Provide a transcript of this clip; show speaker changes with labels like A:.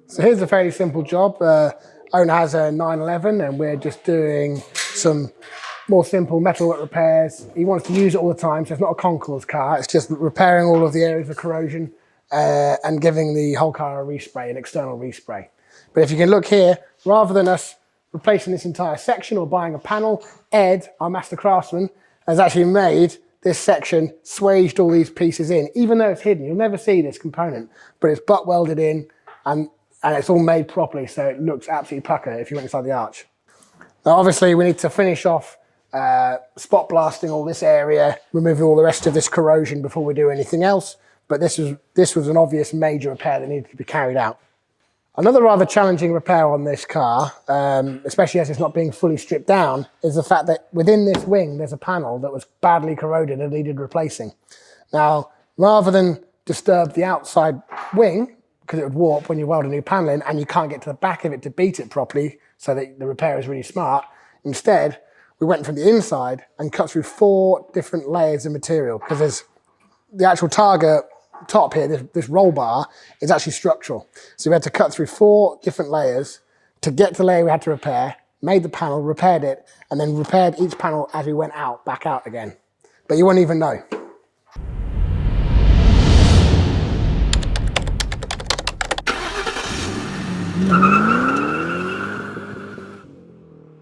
A: So here's a fairly simple job. Owner has a 911 and we're just doing some more simple metalwork repairs. He wants to use it all the time, so it's not a concours car. It's just repairing all of the areas of corrosion and giving the whole car a respray, an external respray. But if you can look here, rather than us replacing this entire section or buying a panel, Ed, our master craftsman, has actually made this section, swaged all these pieces in, even though it's hidden. You'll never see this component, but it's butt welded in and it's all made properly, so it looks absolutely pucker if you went inside the arch. Now, obviously, we need to finish off spot blasting all this area, removing all the rest of this corrosion before we do anything else. But this was an obvious major repair that needed to be carried out. Another rather challenging repair on this car, especially as it's not being fully stripped down, is the fact that within this wing, there's a panel that was badly corroded and needed replacing. Now, rather than disturb the outside wing, because it would warp when you weld a new panel in and you can't get to the back of it to beat it properly so that the repair is really smart, instead, we went from the inside and cut through 4 different layers of material, because there's the actual target top here, this roll bar, is actually structural. So we had to cut through 4 different layers to get to the layer we had to repair, made the panel, repaired it, and then repaired each panel as we went out, back out again. But you won't even know.